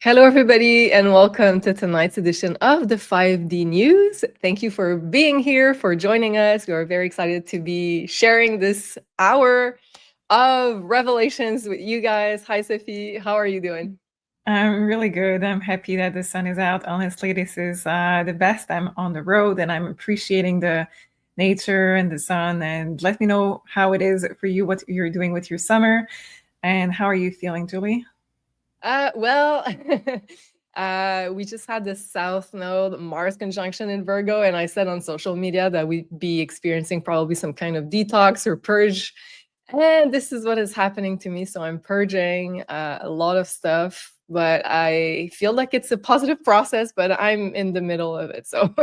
Hello, everybody, and welcome to tonight's edition of the 5D News. Thank you for being here, for joining us. We are very excited to be sharing this hour of revelations with you guys. Hi, Sophie. How are you doing? I'm really good. I'm happy that the sun is out. Honestly, this is the best. I'm on the road and I'm appreciating the nature and the sun. And let me know how it is for you, what you're doing with your summer, and how are you feeling, Julie? Well, we just had the South Node Mars conjunction in Virgo, and I said on social media that we'd be experiencing probably some kind of detox or purge. And this is what is happening to me. So I'm purging a lot of stuff, but I feel like it's a positive process, but I'm in the middle of it. So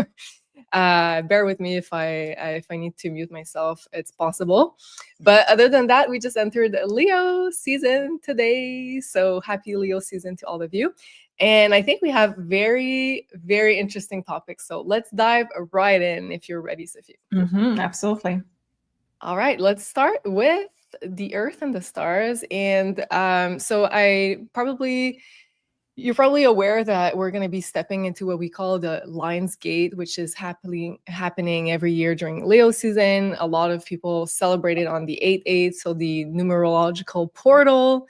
bear with me if I need to mute myself, it's possible. But other than that, we just entered Leo season today. So happy Leo season to all of you. And I think we have very, very interesting topics. So let's dive right in if you're ready, Sophie. Absolutely. All right, let's start with the Earth and the stars. And so you're probably aware that we're going to be stepping into what we call the Lion's Gate, which is happening every year during Leo season. A lot of people celebrate it on the 8/8, so the numerological portal.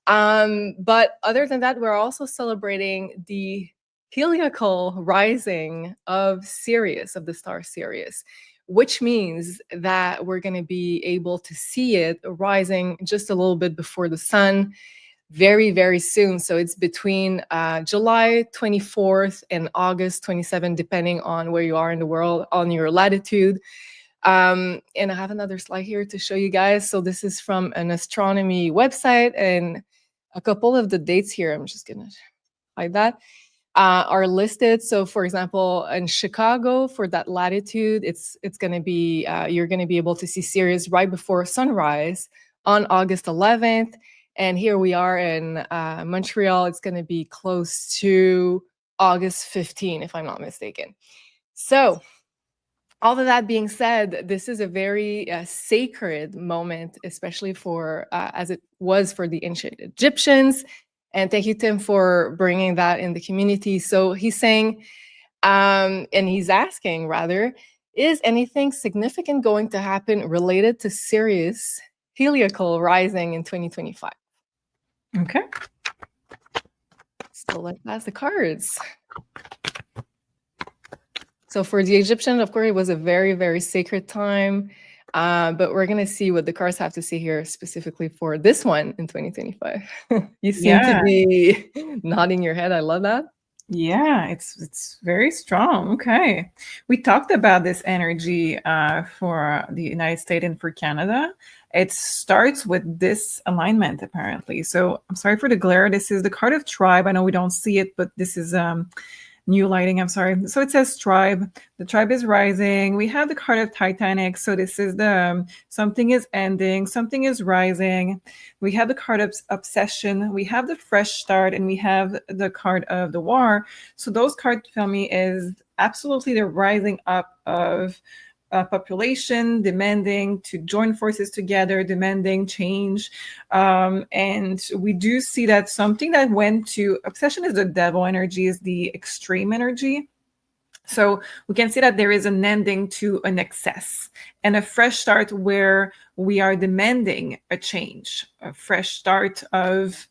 But other than that, we're also celebrating the heliacal rising of Sirius, of the star Sirius, which means that we're going to be able to see it rising just a little bit before the sun very, very soon. So it's between July 24th and August 27th, depending on where you are in the world, on your latitude. And I have another slide here to show you guys. So this is from an astronomy website, and a couple of the dates here, I'm just going to hide that, are listed. So for example, in Chicago, for that latitude, it's going to be, you're going to be able to see Sirius right before sunrise on August 11th. And here we are in Montreal. It's going to be close to August 15, if I'm not mistaken. So all of that being said, this is a very sacred moment, especially for, as it was for the ancient Egyptians. And thank you, Tim, for bringing that in the community. So he's saying, and he's asking rather, is anything significant going to happen related to Sirius heliacal rising in 2025? Okay. So let's ask the cards. So for the Egyptian, of course, it was a very, very sacred time. But we're going to see what the cards have to say here specifically for this one in 2025. You seem to be nodding your head. I love that. Yeah, it's very strong. Okay. We talked about this energy for the United States and for Canada. It starts with this alignment, apparently. So I'm sorry for the glare. This is the card of tribe. I know we don't see it, but this is new lighting. I'm sorry. So it says tribe. The tribe is rising. We have the card of Titanic. So this is the something is ending, something is rising. We have the card of obsession. We have the fresh start, and we have the card of the war. So those cards tell me is absolutely the rising up of population demanding to join forces together, demanding change. And we do see that something that went to obsession is the devil energy, is the extreme energy. So we can see that there is an ending to an excess and a fresh start where we are demanding a change, a fresh start of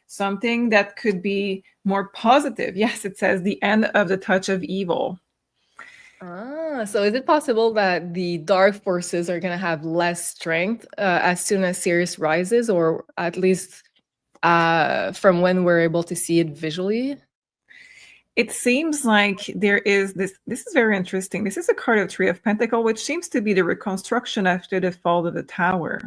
something that could be more positive. Yes, it says the end of the touch of evil. So is it possible that the dark forces are going to have less strength as soon as Sirius rises, or at least from when we're able to see it visually? It seems like there is this is very interesting. This is a card of Three of Pentacles, which seems to be the reconstruction after the fall of the tower.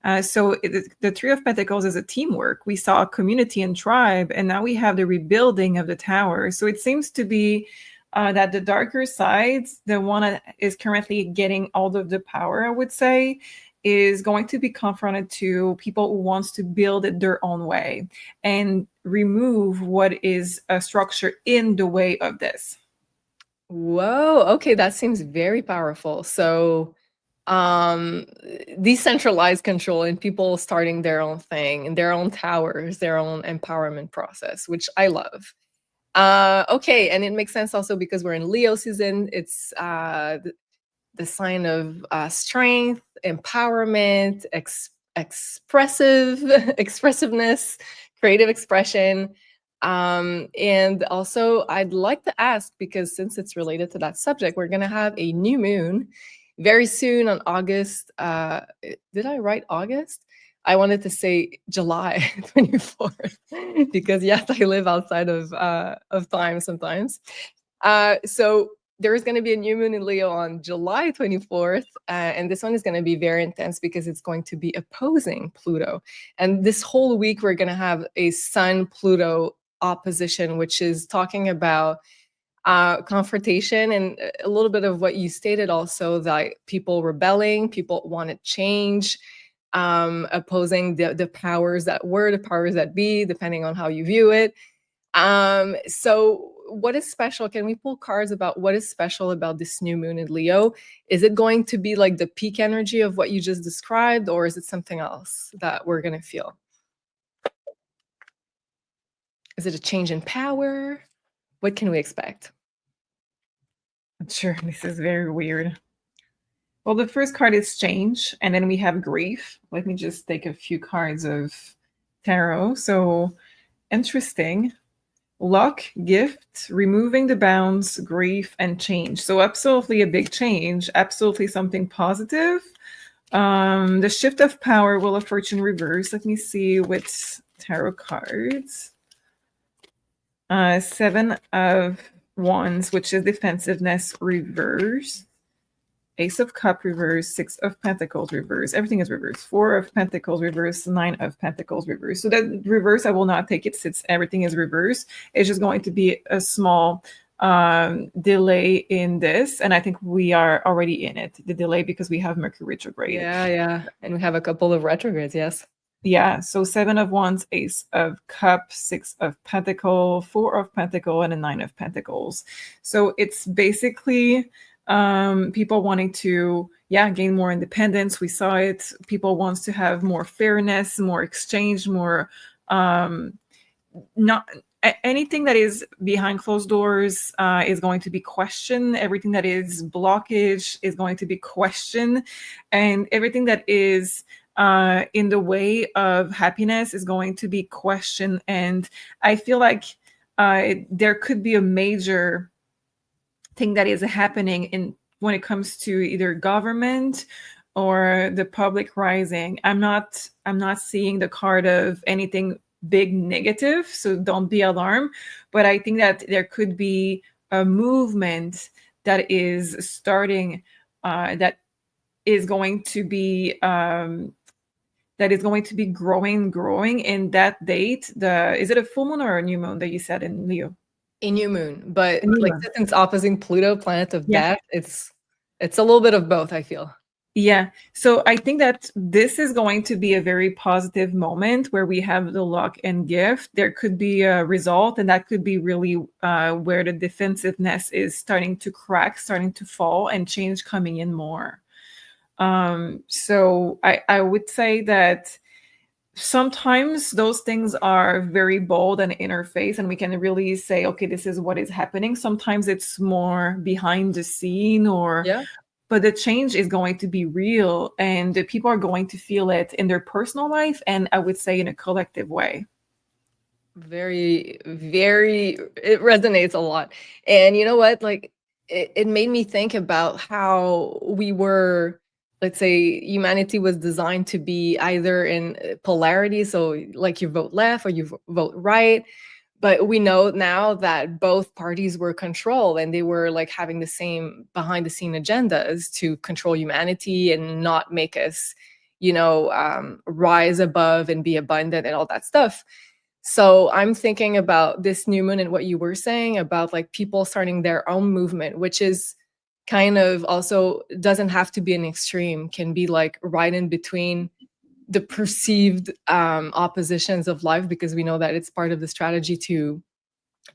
The Three of Pentacles is a teamwork. We saw a community and tribe, and now we have the rebuilding of the tower. So it seems to be that the darker sides, the one that is currently getting all of the power, I would say, is going to be confronted to people who wants to build it their own way and remove what is a structure in the way of this. Whoa, okay, that seems very powerful. So decentralized control and people starting their own thing and their own towers, their own empowerment process, which I love. Okay, and it makes sense also because we're in Leo season. It's the sign of strength, empowerment, expressiveness, creative expression. And also, I'd like to ask, because since it's related to that subject, we're going to have a new moon very soon on August. Did I write August? I wanted to say July 24th because yes, I live outside of time sometimes. So there is going to be a new moon in Leo on July 24th, and this one is going to be very intense because it's going to be opposing Pluto. And this whole week we're going to have a Sun-Pluto opposition, which is talking about confrontation and a little bit of what you stated also, that people rebelling, people want to change, opposing the powers that were, the powers that be, depending on how you view it. So what is special? Can we pull cards about what is special about this new moon in Leo? Is it going to be like the peak energy of what you just described, or is it something else that we're going to feel? Is it a change in power? What can we expect? Sure, this is very weird. Well, the first card is change, and then we have grief. Let me just take a few cards of tarot. So, interesting. Luck, gift, removing the bounds, grief, and change. So absolutely a big change, absolutely something positive. The shift of power, Wheel of Fortune reverse. Let me see what tarot cards. Seven of Wands, which is defensiveness reverse. Ace of Cup reverse, Six of Pentacles reverse. Everything is reverse. Four of Pentacles reverse, Nine of Pentacles reverse. So that reverse, I will not take it since everything is reverse. It's just going to be a small delay in this. And I think we are already in it. The delay because we have Mercury retrograde. Yeah. And we have a couple of retrogrades, yes. Yeah, so Seven of Wands, Ace of Cups, Six of Pentacles, Four of Pentacles, and a Nine of Pentacles. So it's basically people wanting to gain more independence. We saw it. People wants to have more fairness, more exchange, more not anything that is behind closed doors is going to be questioned. Everything that is blockage is going to be questioned, and everything that is in the way of happiness is going to be questioned. And I feel like there could be a major thing that is happening in when it comes to either government or the public rising. I'm not seeing the card of anything big negative, so don't be alarmed. But I think that there could be a movement that is starting that is going to be growing in that date. Is it a full moon or a new moon that you said in Leo? A new moon, but like since it's opposing Pluto, planet of death, it's a little bit of both, I feel. Yeah. So I think that this is going to be a very positive moment where we have the luck and gift. There could be a result, and that could be really where the defensiveness is starting to crack, starting to fall, and change coming in more. So I would say that sometimes those things are very bold and in our face, and we can really say, okay, this is what is happening. Sometimes it's more behind the scene, but the change is going to be real, and the people are going to feel it in their personal life, and I would say in a collective way. Very, very, it resonates a lot. And you know what? Like it made me think about how we were, let's say humanity was designed to be either in polarity, so like you vote left or you vote right. But we know now that both parties were controlled, and they were like having the same behind the scene agendas to control humanity and not make us, rise above and be abundant and all that stuff. So I'm thinking about this new moon and what you were saying about like people starting their own movement, which is kind of also doesn't have to be an extreme, can be like right in between the perceived oppositions of life, because we know that it's part of the strategy to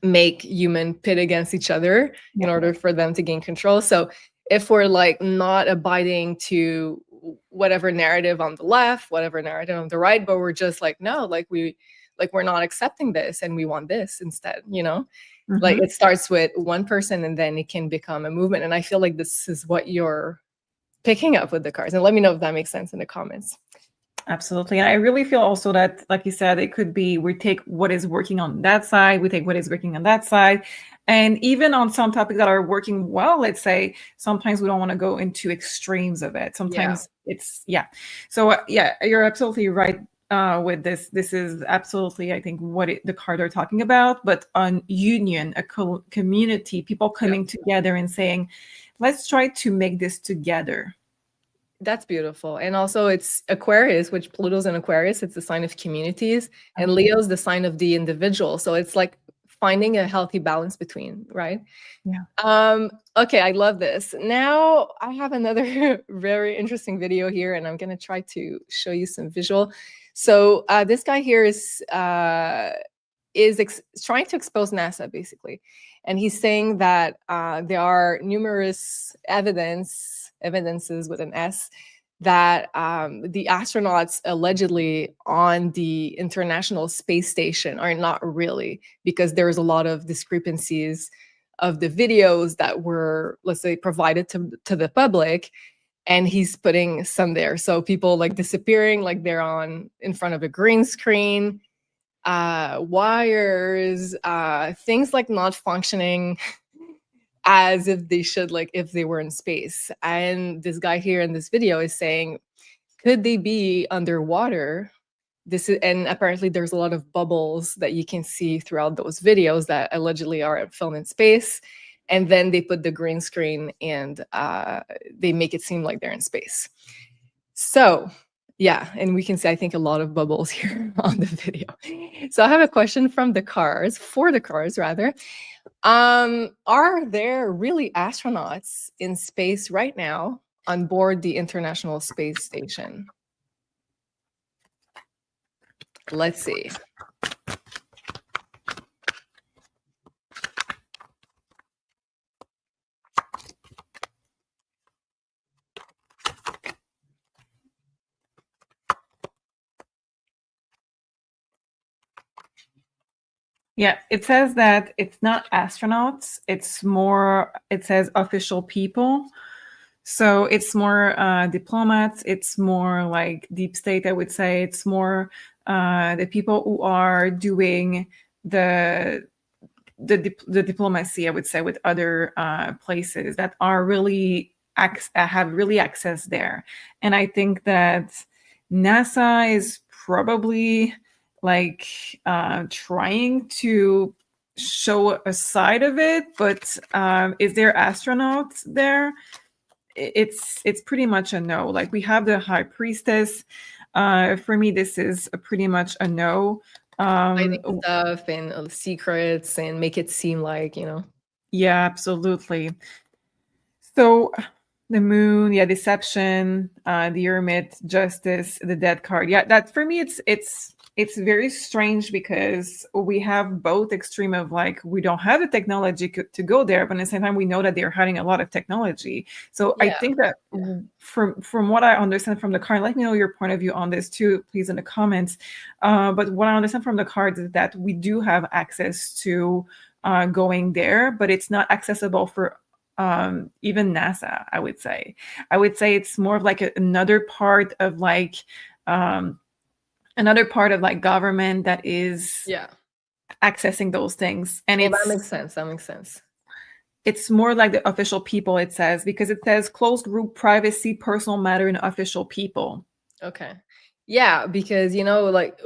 make human pit against each other in order for them to gain control. So if we're like not abiding to whatever narrative on the left, whatever narrative on the right, but we're just like, no, like we're not accepting this and we want this instead, you know? Like Mhm. it starts with one person and then it can become a movement. And I feel like this is what you're picking up with the cards. And let me know if that makes sense in the comments. Absolutely. And I really feel also that, like you said, it could be we take what is working on that side, we take what is working on that side. And even on some topics that are working well, let's say, sometimes we don't want to go into extremes of it. Sometimes it's, yeah. So, yeah, you're absolutely right with this. This is absolutely, I think, what the card are talking about. But on union, a community, people coming together and saying, let's try to make this together. That's beautiful. And also it's Aquarius, which Pluto's in Aquarius. It's the sign of communities, and Leo's the sign of the individual. So it's like finding a healthy balance between, right? Yeah. Okay, I love this. Now I have another very interesting video here, and I'm gonna try to show you some visual. So this guy here is trying to expose NASA, basically. And he's saying that there are numerous evidences with an S, that the astronauts allegedly on the International Space Station are not really, because there's a lot of discrepancies of the videos that were, let's say, provided to the public, and he's putting some there. So people like disappearing, like they're on in front of a green screen, wires, things like not functioning as if they should, like if they were in space. And this guy here in this video is saying, could they be underwater? And apparently there's a lot of bubbles that you can see throughout those videos that allegedly are filmed in space. And then they put the green screen and they make it seem like they're in space. So yeah, and we can see, I think, a lot of bubbles here on the video. So I have a question from the cards, for the cards rather. Are there really astronauts in space right now on board the International Space Station? Let's see. Yeah, it says that it's not astronauts. It's more, it says official people. So it's more diplomats. It's more like deep state, I would say. It's more the people who are doing the diplomacy, I would say, with other places that are really have really access there. And I think that NASA is probably like trying to show a side of it, but is there astronauts there? It's pretty much a no. Like we have the High Priestess. For me, this is pretty much a no. Hiding stuff and secrets and make it seem like, you know. Yeah, absolutely. So the moon, yeah, deception, the hermit, justice, the dead card. Yeah, that for me it's very strange because we have both extreme of like we don't have the technology to go there, but at the same time we know that they're hiding a lot of technology. So I think that from what I understand from the card, let me know your point of view on this too, please, in the comments. But what I understand from the cards is that we do have access to going there, but it's not accessible for even NASA. I would say it's more of like another part of like government that is accessing those things. And that makes sense. It's more like the official people, it says, because it says closed group, privacy, personal matter, and official people. Okay. Yeah, because, you know, like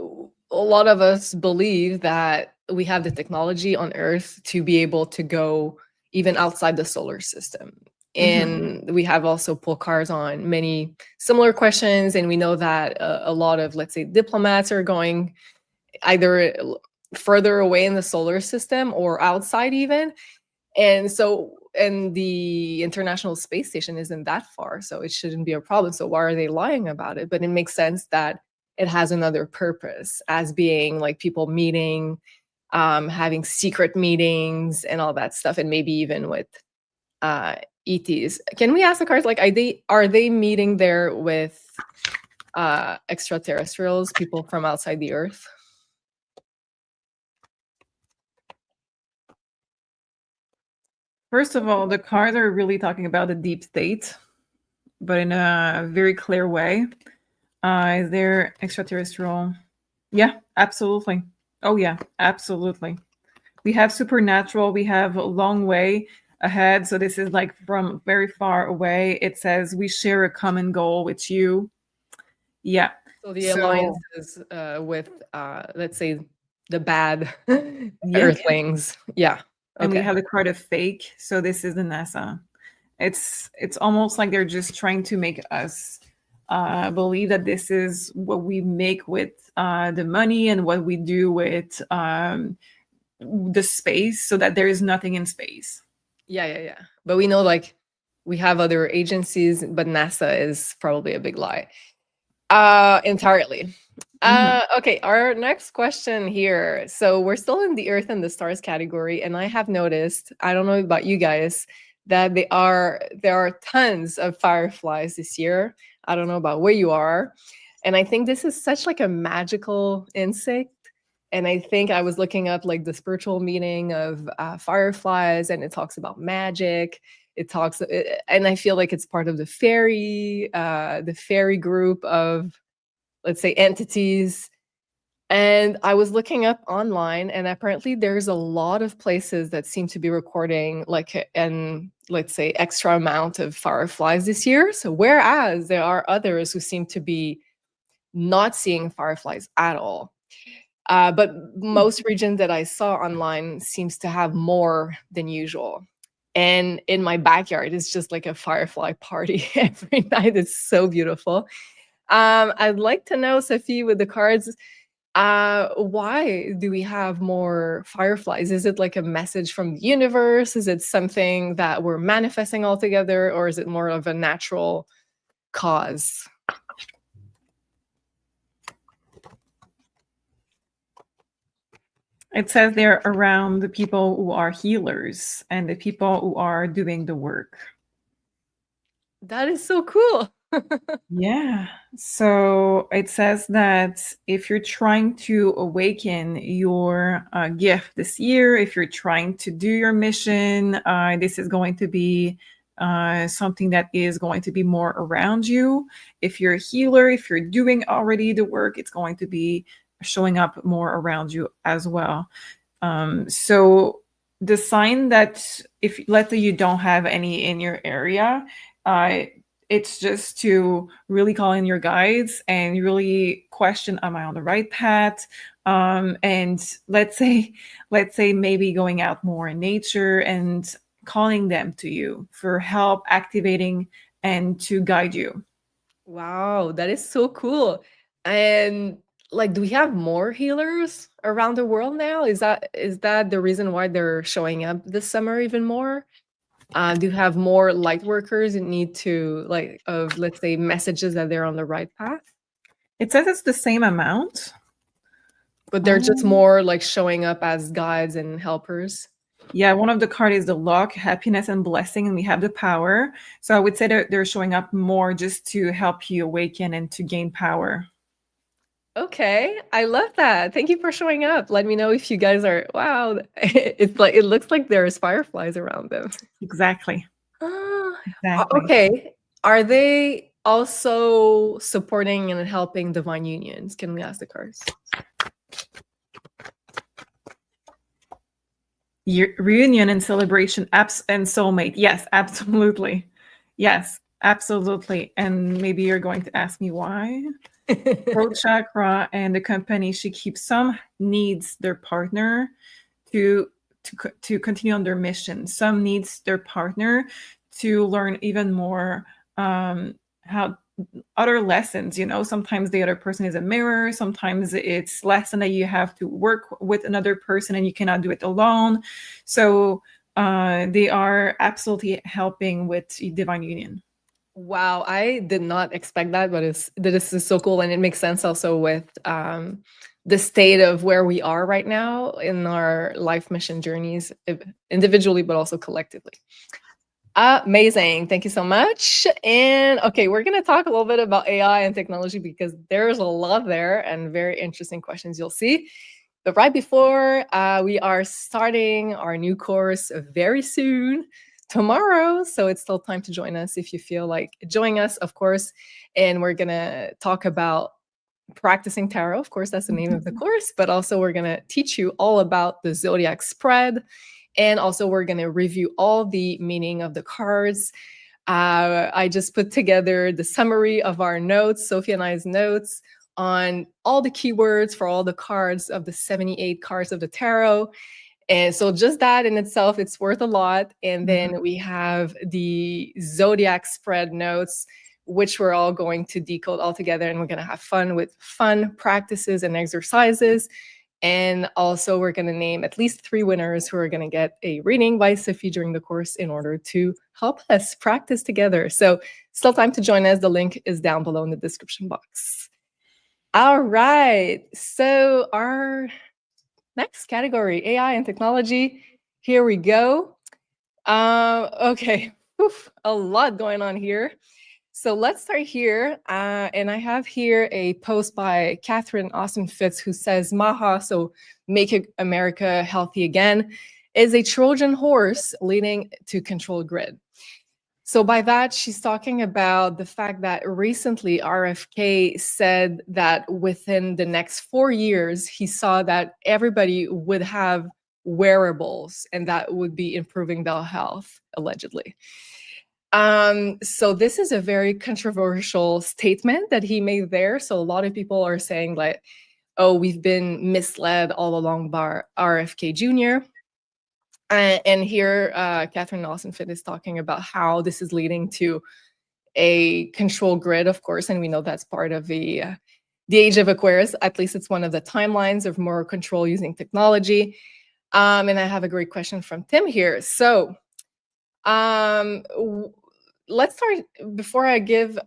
a lot of us believe that we have the technology on Earth to be able to go even outside the solar system. And we have also pulled cards on many similar questions. And we know that a lot of, let's say, diplomats are going either further away in the solar system or outside even. And so, and the International Space Station isn't that far, so it shouldn't be a problem. So why are they lying about it? But it makes sense that it has another purpose, as being like people meeting, having secret meetings and all that stuff, and maybe even with ETs. Can we ask the cards, like, are they meeting there with extraterrestrials, people from outside the Earth? First of all, the cards are really talking about the deep state, but in a very clear way. Is there extraterrestrial? Yeah, absolutely. Oh yeah, absolutely. We have supernatural. We have a long way ahead. So this is like from very far away. It says we share a common goal with you. Yeah. So the alliance is with, let's say, the bad Yeah. Earthlings. Yeah. And we Okay. have the card of fake. So this is the NASA. It's almost like they're just trying to make us believe that this is what we make with the money and what we do with the space, so that there is nothing in space. Yeah. But we know, like, we have other agencies, but NASA is probably a big lie. Entirely. Okay, our next question here. So we're still in the Earth and the Stars category, and I have noticed, I don't know about you guys, that there are tons of fireflies this year. I don't know about where you are. And I think this is such like a magical insect. And I think I was looking up like the spiritual meaning of fireflies, and it talks about magic. It talks, and I feel like it's part of the fairy group of, let's say, entities. And I was looking up online, and apparently there's a lot of places that seem to be recording like an, let's say, extra amount of fireflies this year. So whereas there are others who seem to be not seeing fireflies at all. But most regions that I saw online seems to have more than usual. And in my backyard, it's just like a firefly party every night. It's so beautiful. I'd like to know, Sophie, with the cards, why do we have more fireflies? Is it like a message from the universe? Is it something that we're manifesting altogether, or is it more of a natural cause? It says they're around the people who are healers and the people who are doing the work. That is so cool. Yeah. So it says that if you're trying to awaken your gift this year, if you're trying to do your mission, this is going to be something that is going to be more around you. If you're a healer, if you're doing already the work, it's going to be showing up more around you as well. So the sign that, if let's say you don't have any in your area, it's just to really call in your guides and really question, am I on the right path? And let's say maybe going out more in nature and calling them to you for help, activating and to guide you. Wow, that is so cool. And like, do we have more healers around the world now? Is that the reason why they're showing up this summer even more? Do you have more light workers that need to, like, of, let's say, messages that they're on the right path? It says it's the same amount, but they're just more like showing up as guides and helpers. Yeah, one of the cards is the luck, happiness, and blessing, and we have the power. So I would say they're showing up more just to help you awaken and to gain power. Okay, I love that. Thank you for showing up. Let me know if you guys are, wow, it's like, it looks like there's fireflies around them. Exactly. Exactly. Okay, are they also supporting and helping divine unions? Can we ask the cards? Reunion and celebration, apps and soulmate. Yes, absolutely. Yes, absolutely. And maybe you're going to ask me why. Throat chakra and the company, she keeps some needs their partner to continue on their mission. Some needs their partner to learn even more how other lessons. Sometimes the other person is a mirror. Sometimes it's lesson that you have to work with another person and you cannot do it alone. So they are absolutely helping with divine union. Wow, I did not expect that, but this is so cool, and it makes sense also with the state of where we are right now in our life mission journeys, individually but also collectively. Amazing. Thank you so much. And okay, we're going to talk a little bit about AI and technology because there's a lot there and very interesting questions you'll see. But right before we are starting our new course very soon, tomorrow. So it's still time to join us if you feel like joining us, of course. And we're going to talk about practicing tarot. Of course, that's the name of the course. But also, we're going to teach you all about the zodiac spread. And also, we're going to review all the meaning of the cards. I just put together the summary of our notes, Sophie and I's notes, on all the keywords for all the cards of the 78 cards of the tarot. And so just that in itself, it's worth a lot. And then we have the zodiac spread notes, which we're all going to decode all together. And we're going to have fun with fun practices and exercises. And also, we're going to name at least 3 winners who are going to get a reading by Sophie during the course in order to help us practice together. So still time to join us. The link is down below in the description box. All right. So our next category, AI and technology. Here we go. Okay. Oof, a lot going on here. So let's start here. And I have here a post by Catherine Austin Fitz who says, Maha, so Make America Healthy Again, is a Trojan horse leading to control grid. So by that, she's talking about the fact that recently RFK said that within the next 4 years, he saw that everybody would have wearables and that would be improving their health, allegedly. So this is a very controversial statement that he made there. So a lot of people are saying like, oh, we've been misled all along by RFK Jr. And here, Catherine Austin Fitz is talking about how this is leading to a control grid, of course, and we know that's part of the age of Aquarius. At least it's one of the timelines of more control using technology. And I have a great question from Tim here. So let's start, before I give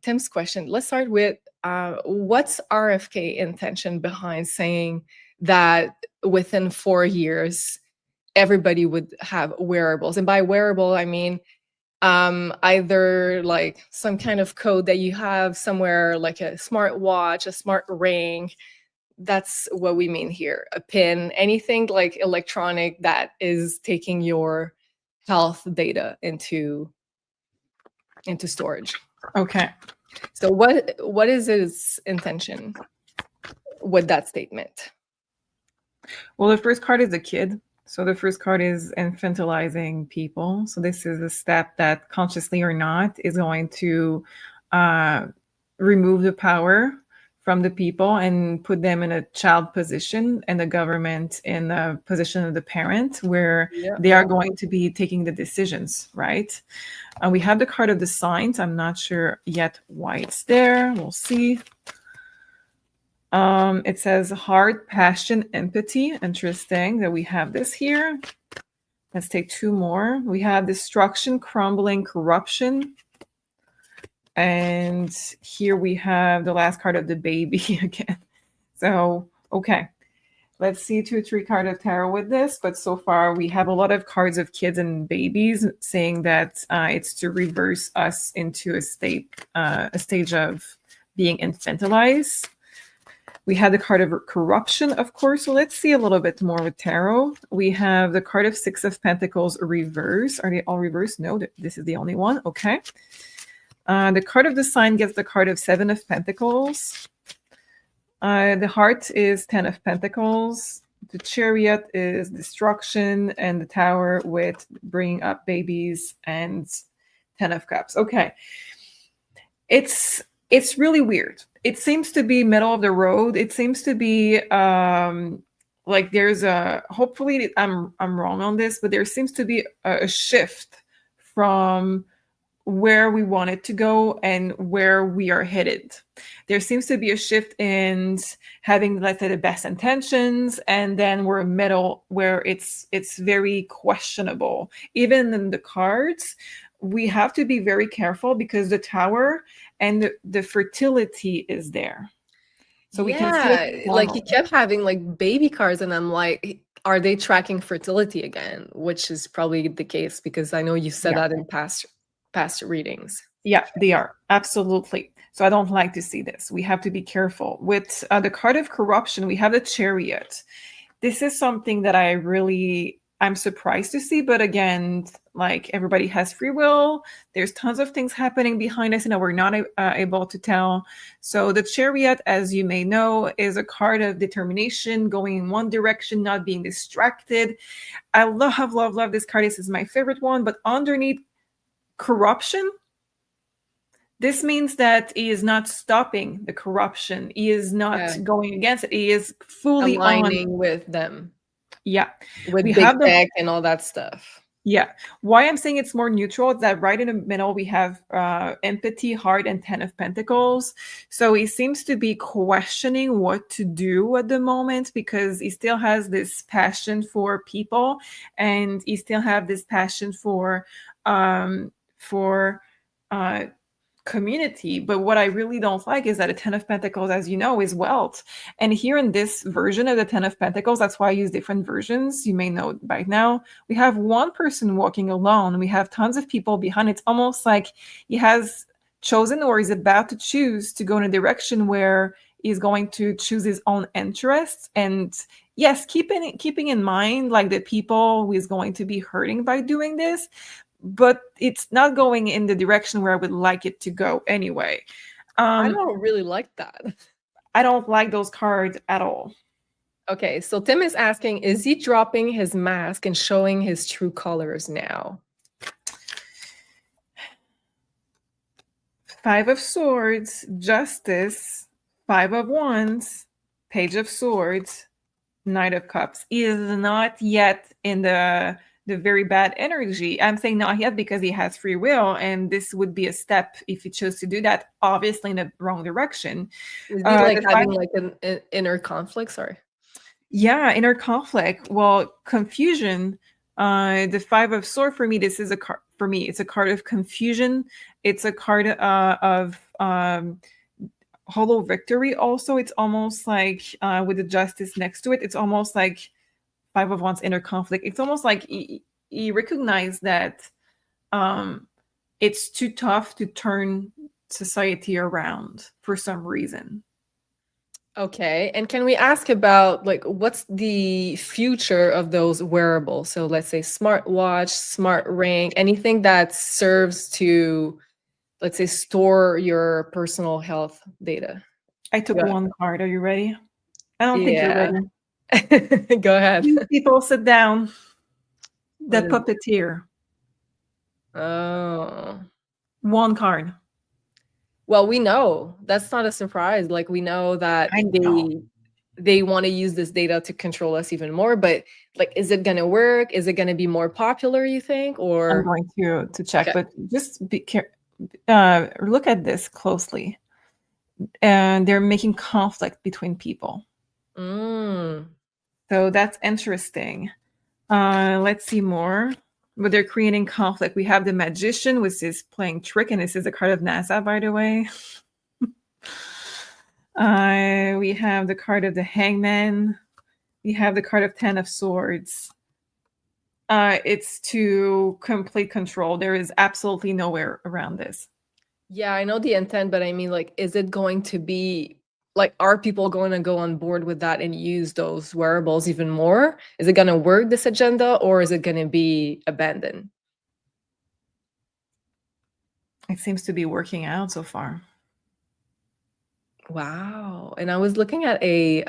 Tim's question, let's start with what's RFK intention behind saying that within 4 years, everybody would have wearables? And by wearable, I mean either like some kind of code that you have somewhere, like a smart watch, a smart ring. That's what we mean here. A pin, anything like electronic that is taking your health data into storage. Okay. So what is his intention with that statement? Well, the first card is a kid. So the first card is infantilizing people. So this is a step that, consciously or not, is going to remove the power from the people and put them in a child position, and the government in the position of the parent, where they are going to be taking the decisions, right? We have the card of the signs. I'm not sure yet why it's there. We'll see. It says heart, passion, empathy. Interesting that we have this here. Let's take 2 more. We have destruction, crumbling, corruption. And here we have the last card of the baby again. So, okay. Let's see 2 or 3 cards of tarot with this. But so far, we have a lot of cards of kids and babies, saying that it's to reverse us into a stage of being infantilized. We have the card of corruption, of course. So let's see a little bit more with tarot. We have the card of 6 of Pentacles reverse. Are they all reversed? No, this is the only one. Okay. The card of the sign gets the card of 7 of Pentacles. The heart is 10 of Pentacles. The chariot is destruction, and the tower with bringing up babies and 10 of Cups. Okay. It's really weird. It seems to be middle of the road. It seems to be like there's a, hopefully I'm wrong on this, but there seems to be a shift from where we want it to go and where we are headed. There seems to be a shift in having, let's say, the best intentions, and then we're middle where it's very questionable. Even in the cards, we have to be very careful because the tower and the fertility is there. So we can see like he kept having like baby cards, and I'm like, are they tracking fertility again? Which is probably the case, because I know you said Yeah. that in past readings. Yeah, they are. Absolutely. So I don't like to see this. We have to be careful. With the card of corruption, we have the Chariot. This is something that I'm surprised to see, but again, like, everybody has free will. There's tons of things happening behind us, we're not able to tell. So the Chariot, as you may know, is a card of determination, going in one direction, not being distracted. I love this card. This is my favorite one. But underneath corruption, this means that he is not stopping the corruption. He is not going against it. He is fully aligning with them. Yeah. With big tech and all that stuff. Yeah. Why I'm saying it's more neutral is that right in the middle, we have empathy, heart, and 10 of Pentacles. So he seems to be questioning what to do at the moment, because he still has this passion for people, and he still have this passion for community. But what I really don't like is that a 10 of Pentacles, as you know, is wealth. And here in this version of the 10 of Pentacles, that's why I use different versions. You may know by now, we have one person walking alone. We have tons of people behind. It's almost like he has chosen, or is about to choose, to go in a direction where he's going to choose his own interests. And yes, keeping in mind, like, the people who is going to be hurting by doing this, but it's not going in the direction where I would like it to go anyway. I don't really like that. I don't like those cards at all. Okay, so Tim is asking, is he dropping his mask and showing his true colors now? Five of Swords, Justice, Five of Wands, Page of Swords, Knight of Cups. He is not yet in the very bad energy. I'm saying not yet because he has free will, and this would be a step if he chose to do that, obviously in the wrong direction. Is he like having like an inner conflict? Sorry. Yeah, inner conflict. Well, confusion. The Five of Swords, for me, this is a card. For me, it's a card of confusion. It's a card of hollow victory. Also, it's almost like with the Justice next to it, it's almost like Five of Wands, inner conflict. It's almost like he recognized that it's too tough to turn society around for some reason. Okay, and can we ask about, like, what's the future of those wearables? So let's say smartwatch, smart ring, anything that serves to, let's say, store your personal health data. I took one card. Are you ready? I don't think you're ready. Go ahead. People, sit down. The puppeteer. Oh. One card. Well, we know that's not a surprise. Like, we know that they want to use this data to control us even more. But, like, is it going to work? Is it going to be more popular, you think? Or I'm going to check, but just be careful. Look at this closely. And they're making conflict between people. So that's interesting. Let's see more. But they're creating conflict. We have the Magician, which is playing trick, and this is a card of NASA, by the way. We have the card of the Hangman. We have the card of 10 of Swords. It's to complete control. There is absolutely nowhere around this. Yeah, I know the intent, but I mean, like, is it going to be, like, are people going to go on board with that and use those wearables even more? Is it going to work, this agenda, or is it going to be abandoned? It seems to be working out so far. Wow. And I was looking at a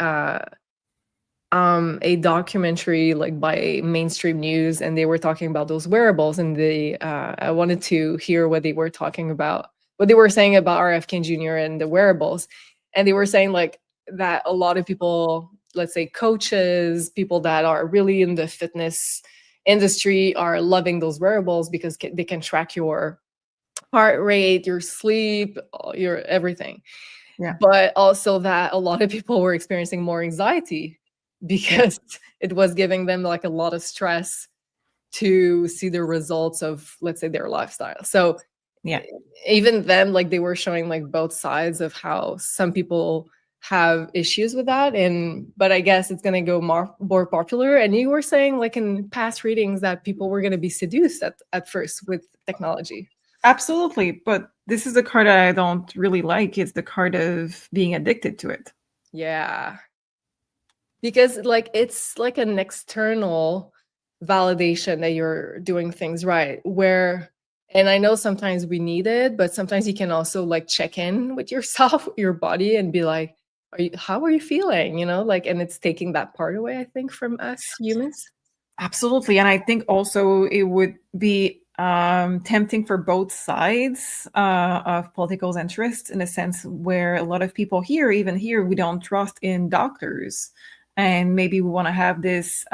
documentary, like, by mainstream news, and they were talking about those wearables, and I wanted to hear what they were talking about, what they were saying about RFK Jr. and the wearables. And they were saying, like, that a lot of people, let's say coaches, people that are really in the fitness industry, are loving those wearables because they can track your heart rate, your sleep, your everything. Yeah. But also that a lot of people were experiencing more anxiety because it was giving them, like, a lot of stress to see the results of, let's say, their lifestyle. So yeah, even then, like, they were showing, like, both sides of how some people have issues with that, but I guess it's going to go more popular. And you were saying, like in past readings, that people were going to be seduced at first with technology. Absolutely, but this is the card I don't really like. It's the card of being addicted to it. Yeah, because like it's like an external validation that you're doing things right, and I know sometimes we need it, but sometimes you can also like check in with yourself, your body, and be like, how are you feeling? Like, and it's taking that part away, I think, from us humans. Absolutely. And I think also it would be tempting for both sides of political interests, in a sense where a lot of people here, even here, we don't trust in doctors. And maybe we want to have this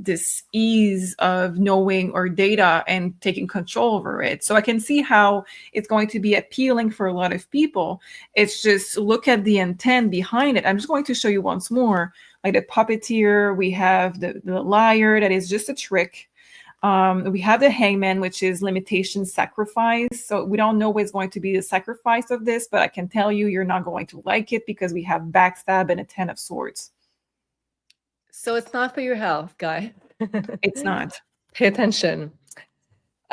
this ease of knowing our data and taking control over it. So I can see how it's going to be appealing for a lot of people. It's just look at the intent behind it. I'm just going to show you once more, like the puppeteer. We have the liar, that is just a trick. We have the hangman, which is limitation, sacrifice. So we don't know what's going to be the sacrifice of this, but I can tell you, you're not going to like it, because we have backstab and a 10 of swords. So it's not for your health, guy. It's not. Pay attention.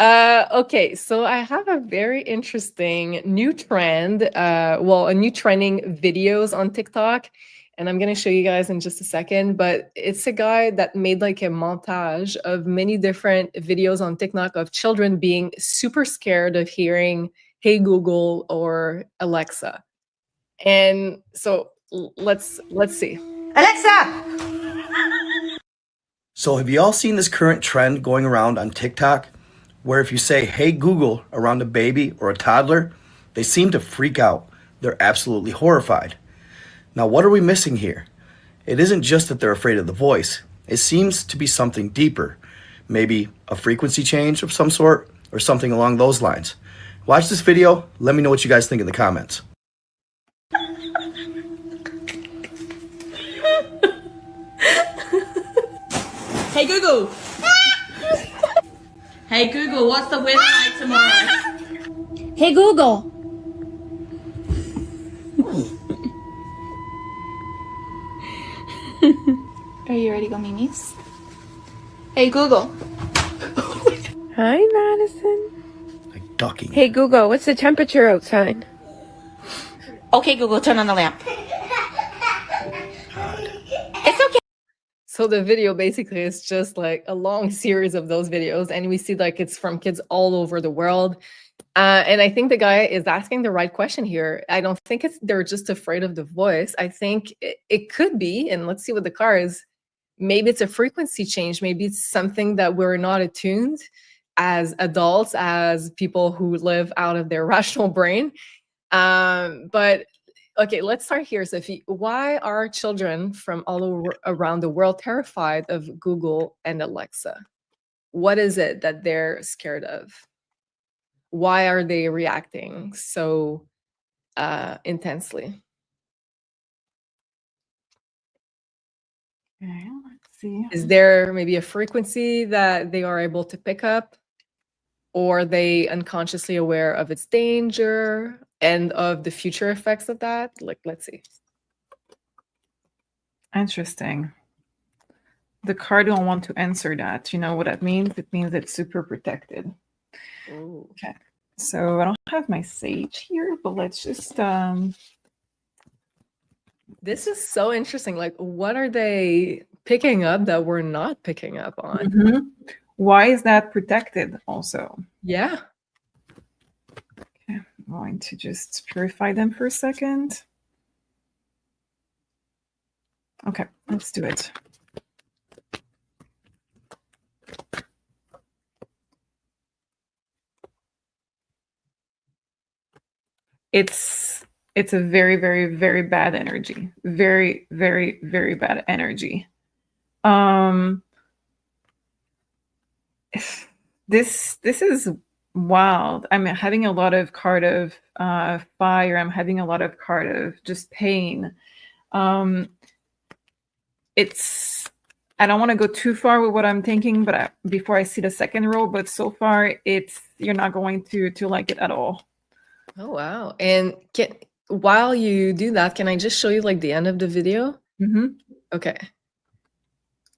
Okay, so I have a very interesting new trend. A new trending videos on TikTok, and I'm gonna show you guys in just a second. But it's a guy that made like a montage of many different videos on TikTok of children being super scared of hearing "Hey Google" or Alexa. And so let's see. Alexa! So have you all seen this current trend going around on TikTok, where if you say, "Hey Google," around a baby or a toddler, they seem to freak out. They're absolutely horrified. Now, what are we missing here? It isn't just that they're afraid of the voice. It seems to be something deeper, maybe a frequency change of some sort or something along those lines. Watch this video. Let me know what you guys think in the comments. Hey Google! Hey Google, what's the weather like tomorrow? Hey Google. Are you ready to go memes? Hey Google. Hi, Madison. Like ducking. Hey, Google, what's the temperature outside? Okay Google, turn on the lamp. It's okay. So the video basically is just like a long series of those videos, and we see like it's from kids all over the world. And I think the guy is asking the right question here. I don't think they're just afraid of the voice. I think it could be, and let's see what the car is. Maybe it's a frequency change. Maybe it's something that we're not attuned as adults, as people who live out of their rational brain. But okay, let's start here, Sophie. Why are children from all around the world terrified of Google and Alexa? What is it that they're scared of? Why are they reacting so intensely? Okay, let's see. Is there maybe a frequency that they are able to pick up? Or are they unconsciously aware of its danger and of the future effects of that? Like, let's see. Interesting. The card don't want to answer that. You know what that means? It means it's super protected. Ooh. Okay. So I don't have my sage here, but let's just This is so interesting. Like, what are they picking up that we're not picking up on? Mm-hmm. Why is that protected also? Yeah. Okay, I'm going to just purify them for a second. Okay, let's do it. It's a very, very, very bad energy. Very, very, very bad energy. This is wild. I'm having a lot of card of fire. I'm having a lot of card of just pain. It's, I don't want to go too far with what I'm thinking, but before I see the second row, but so far you're not going to like it at all. Oh, wow. And while you do that, can I just show you like the end of the video? Okay.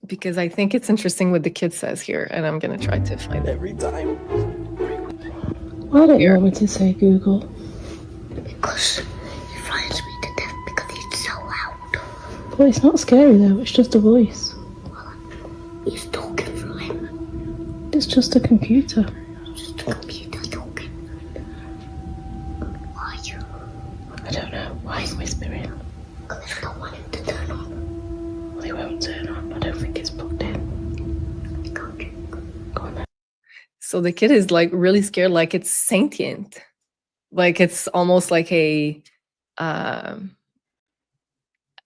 Because I think it's interesting what the kid says here, and I'm gonna try to find it. Every time. Why don't you want me to say Google? Because he frightens me to death because he's so loud. Well, it's not scary though, it's just a voice. He's talking through him. It's just a computer. Just a computer talking. Why are you? I don't know. Why is whispering? Because I don't want him to turn on. Well, he won't turn on. I don't think it's plugged in. Go on then. So the kid is like really scared, like it's sentient. Like it's almost like an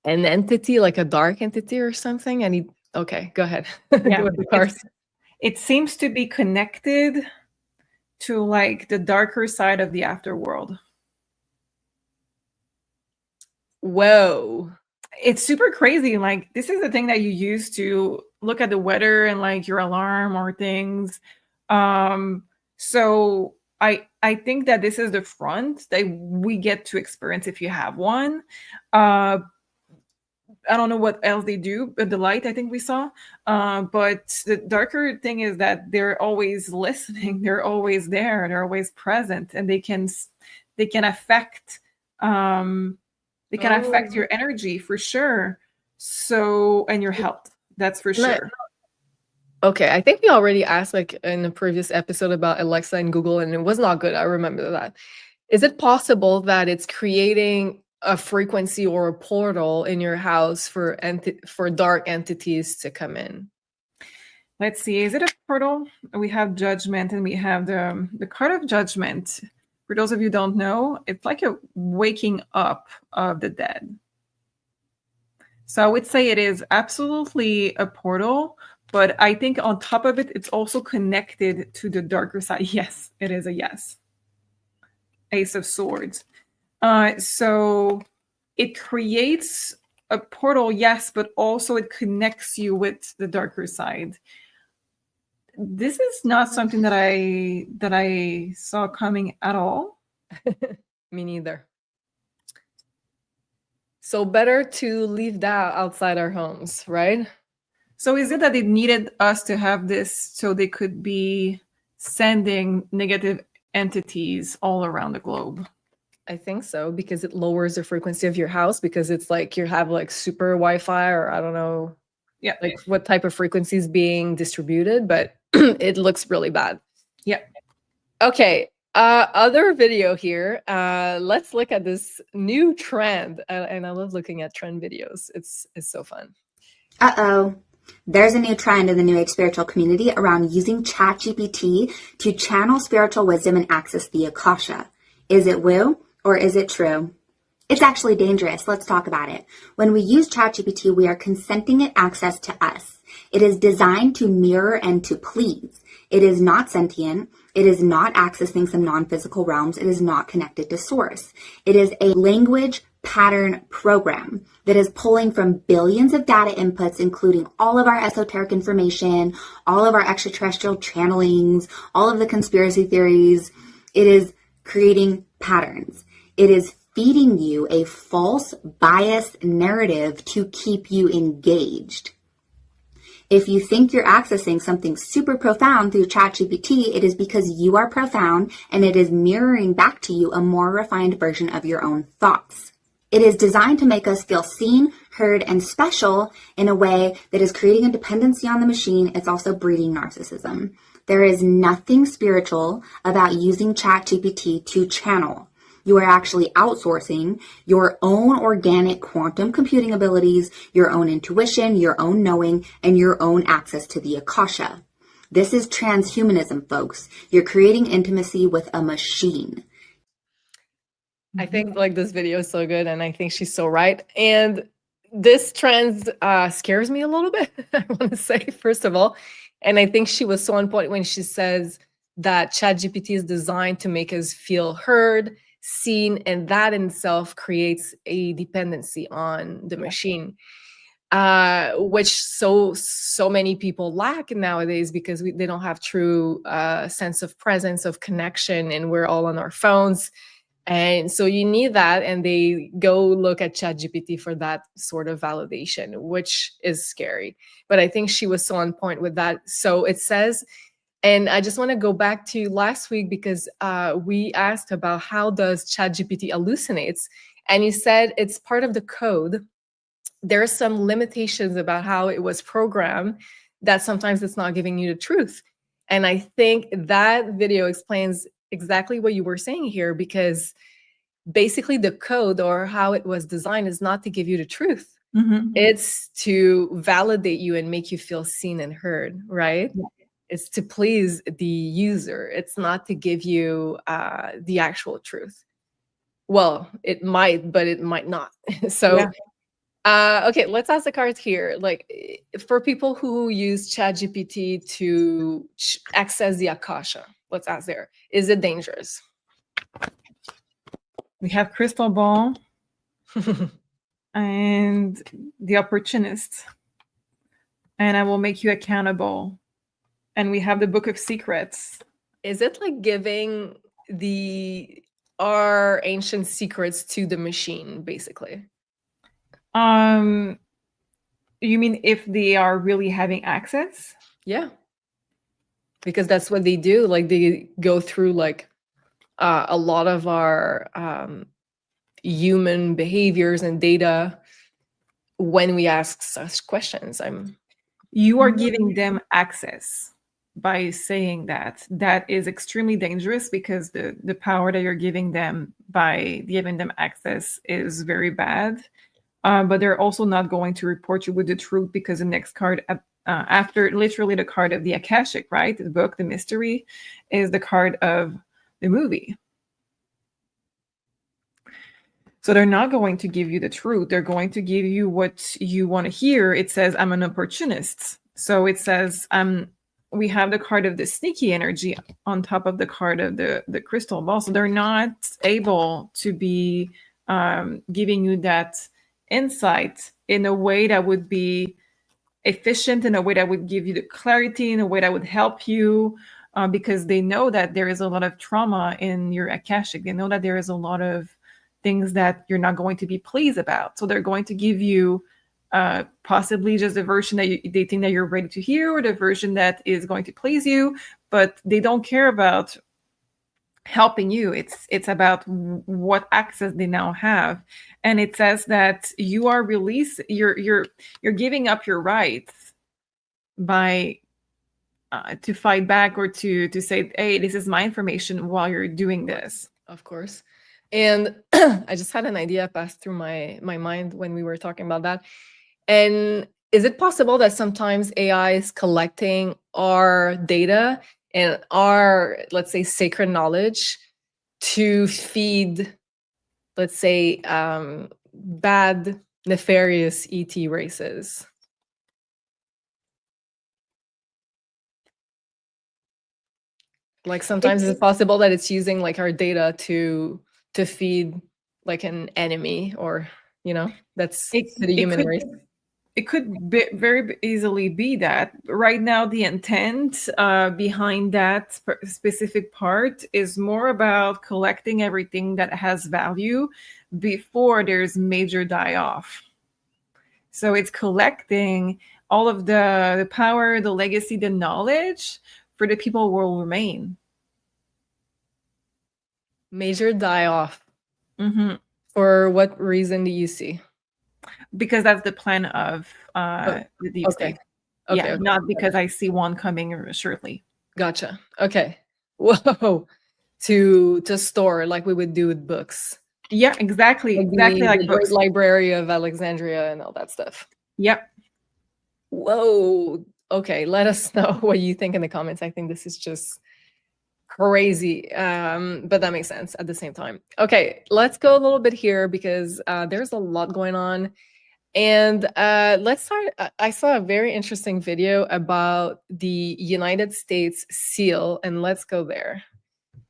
entity, like a dark entity or something. And okay, go ahead. Yeah, With the cards. it seems to be connected to like the darker side of the afterworld. Whoa. It's super crazy. Like this is the thing that you use to look at the weather and like your alarm or things. So I think that this is the front that we get to experience if you have one. I don't know what else they do, but the light I think we saw. But the darker thing is that they're always listening. They're always there. They're always present, and they can affect. They can affect your energy for sure. So, and your health, that's for sure. Okay, I think we already asked like in a previous episode about Alexa and Google, and it was not good. I remember that. Is it possible that it's creating a frequency or a portal in your house for dark entities to come in? Let's see. Is it a portal? We have Judgment, and we have the card of Judgment. For those of you who don't know, it's like a waking up of the dead. So I would say it is absolutely a portal, but I think on top of it, it's also connected to the darker side. Yes, it is a yes. Ace of Swords. So it creates a portal, yes, but also it connects you with the darker side. This is not something that I saw coming at all. Me neither. So better to leave that outside our homes, right? So is it that they needed us to have this so they could be sending negative entities all around the globe? I think so, because it lowers the frequency of your house, because it's like you have like super Wi-Fi, or I don't know, yeah, like what type of frequencies being distributed, but it looks really bad. Yeah. Okay. Other video here. Let's look at this new trend, and I love looking at trend videos. It's so fun. Uh-oh. There's a new trend in the New Age spiritual community around using ChachiBT to channel spiritual wisdom and access the Akasha. Is it woo or is it true? It's actually dangerous. Let's talk about it. When we use ChachiBT, we are consenting it access to us. It is designed to mirror and to please. It is not sentient. It is not accessing some non-physical realms. It is not connected to source. It is a language pattern program that is pulling from billions of data inputs, including all of our esoteric information, all of our extraterrestrial channelings, all of the conspiracy theories. It is creating patterns. It is feeding you a false, biased narrative to keep you engaged. If you think you're accessing something super profound through ChatGPT, it is because you are profound and it is mirroring back to you a more refined version of your own thoughts. It is designed to make us feel seen, heard, and special in a way that is creating a dependency on the machine. It's also breeding narcissism. There is nothing spiritual about using ChatGPT to channel. You are actually outsourcing your own organic quantum computing abilities, your own intuition, your own knowing, and your own access to the Akasha. This is transhumanism, folks. You're creating intimacy with a machine. I think like this video is so good, and I think she's so right. And this trend scares me a little bit, I want to say, first of all. And I think she was so on point when she says that ChatGPT is designed to make us feel heard, seen, and that in itself creates a dependency on the machine, which so many people lack nowadays, because they don't have true sense of presence, of connection, and we're all on our phones. And so you need that, and they go look at ChatGPT for that sort of validation, which is scary. But I think she was so on point with that. So it says, and I just want to go back to last week because we asked about how does ChatGPT hallucinates, and you said it's part of the code. There are some limitations about how it was programmed that sometimes it's not giving you the truth. And I think that video explains exactly what you were saying here, because basically the code or how it was designed is not to give you the truth. It's to validate you and make you feel seen and heard, right? Yeah. It's to please the user. It's not to give you the actual truth. Well, it might, but it might not. So yeah. Okay, let's ask the cards here. Like, for people who use ChatGPT to access the Akasha, let's ask there. Is it dangerous? We have crystal ball and the opportunist. And I will make you accountable. And we have the book of secrets. Is it like giving our ancient secrets to the machine, basically? You mean if they are really having access? Yeah. Because that's what they do. Like, they go through like a lot of our human behaviors and data when we ask such questions. You are giving them access by saying that. That is extremely dangerous, because the power that you're giving them by giving them access is very bad. But they're also not going to report you with the truth, because the next card after literally the card of the Akashic, right? The book, the mystery, is the card of the movie. So they're not going to give you the truth. They're going to give you what you want to hear. It says, I'm an opportunist. So it says, we have the card of the sneaky energy on top of the card of the crystal ball. So they're not able to be giving you that insight in a way that would be efficient, in a way that would give you the clarity, in a way that would help you, because they know that there is a lot of trauma in your Akashic. They know that there is a lot of things that you're not going to be pleased about. So they're going to give you possibly just the version that they think that you're ready to hear, or the version that is going to please you, but they don't care about helping you. It's about what access they now have. And it says that you are you're giving up your rights by to fight back, or to say, hey, this is my information while you're doing this. Of course. And I just had an idea pass through my mind when we were talking about that. And is it possible that sometimes AI is collecting our data and our, let's say, sacred knowledge to feed, let's say, bad, nefarious ET races? Like, sometimes it's possible that it's using like our data to feed like an enemy, or that's to the human race. It could very easily be that. Right now, the intent behind that specific part is more about collecting everything that has value before there's major die-off. So it's collecting all of the power, the legacy, the knowledge for the people who will remain. Major die-off. For what reason do you see? Because that's the plan of the deep state. Okay. Not because I see one coming shortly. Gotcha. Okay. Whoa. To store, like we would do with books. Yeah, exactly. Exactly like the books. Library of Alexandria and all that stuff. Yep. Whoa. Okay. Let us know what you think in the comments. I think this is just crazy, but that makes sense at the same time. Okay, let's go a little bit here, because there's a lot going on. And let's start. I saw a very interesting video about the United States seal, and let's go there.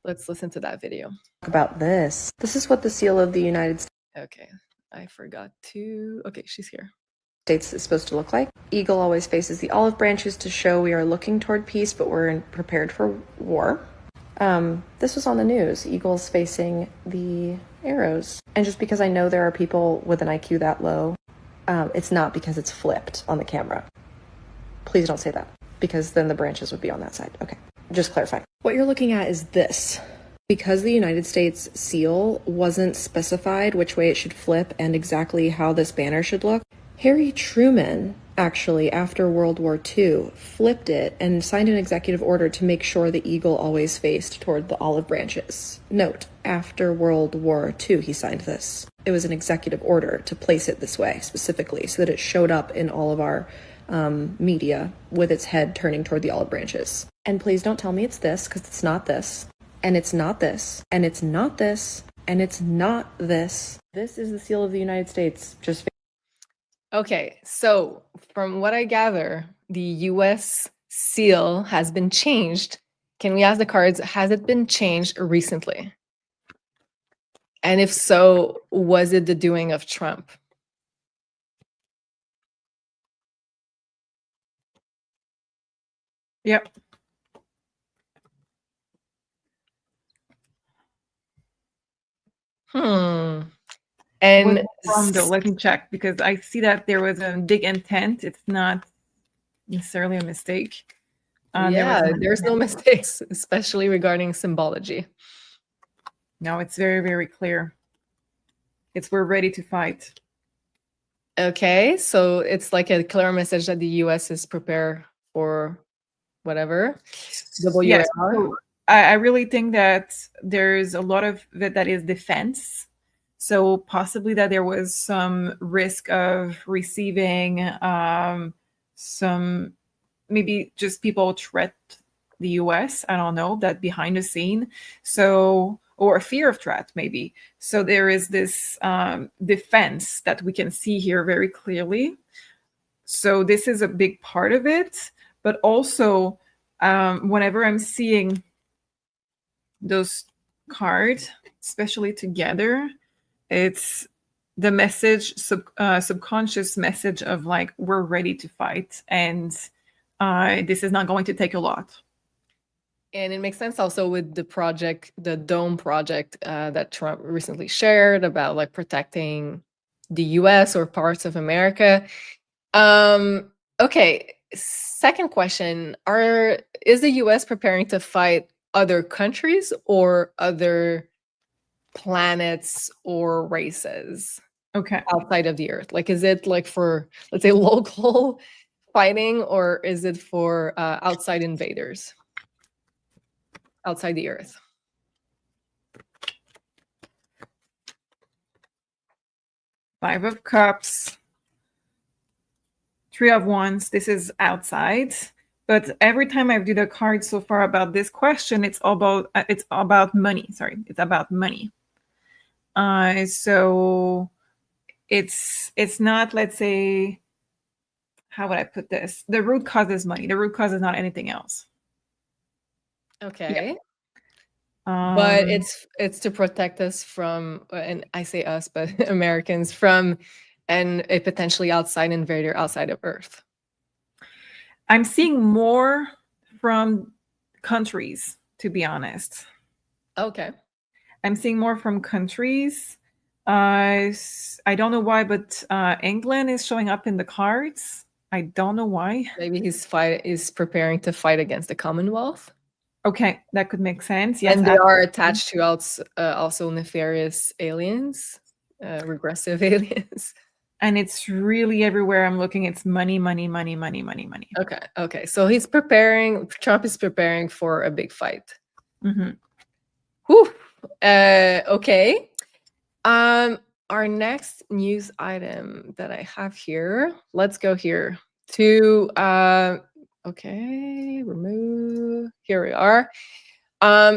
Let's listen to that video. About this. This is what the seal of the United States. Okay, I forgot to. Okay, she's here. States is supposed to look like. Eagle always faces the olive branches to show we are looking toward peace, but we're prepared for war. This was on the news. Eagles facing the arrows. And just because I know there are people with an IQ that low, it's not because it's flipped on the camera. Please don't say that, because then the branches would be on that side. Okay, just clarify. What you're looking at is this. Because the United States seal wasn't specified which way it should flip and exactly how this banner should look, Harry Truman actually, after World War II, flipped it and signed an executive order to make sure the eagle always faced toward the olive branches. Note, after World War II, he signed this. It was an executive order to place it this way specifically so that it showed up in all of our media with its head turning toward the olive branches. And please don't tell me it's this, because it's not this. And it's not this, and it's not this, and it's not this. This is the seal of the United States. Just Okay, so from what I gather, the US seal has been changed. Can we ask the cards, has it been changed recently? And if so, was it the doing of Trump? Yep. And let me check, because I see that there was a big intent. It's not necessarily a mistake. There's no mistakes, especially regarding symbology. No, it's very, very clear. It's we're ready to fight. Okay, so it's like a clear message that the US is prepared for whatever. Yes, so I really think that there's a lot of it that is defense. So possibly that there was some risk of receiving some, maybe just people threat the US, I don't know, that behind the scene. So, or a fear of threat maybe. So there is this defense that we can see here very clearly. So this is a big part of it. But also, whenever I'm seeing those cards, especially together, it's the message, subconscious message of like, we're ready to fight, and this is not going to take a lot. And it makes sense also with the project, the Dome project that Trump recently shared about like protecting the US or parts of America. Okay, second question, is the US preparing to fight other countries or other planets or races outside of the Earth? Like, is it like for, let's say, local fighting, or is it for outside invaders outside the Earth? Five of Cups, Three of Wands. This is outside. But every time I do the card so far about this question, it's about money. Sorry, it's about money. So it's not, let's say, how would I put this? The root cause is money. The root cause is not anything else. Okay. Yeah. But it's to protect us from, and I say us, but Americans, from a potentially outside invader outside of Earth. I'm seeing more from countries, to be honest. Okay. I'm seeing more from countries. I don't know why, but England is showing up in the cards. I don't know why. Maybe he's preparing to fight against the Commonwealth. Okay, that could make sense. Yes, and they are attached to also nefarious aliens, regressive aliens. And it's really everywhere I'm looking. It's money, money, money, money, money, money. Okay. So Trump is preparing for a big fight. Mm-hmm. Whew. Okay. Our next news item that I have here, let's go here to, okay, remove, here we are.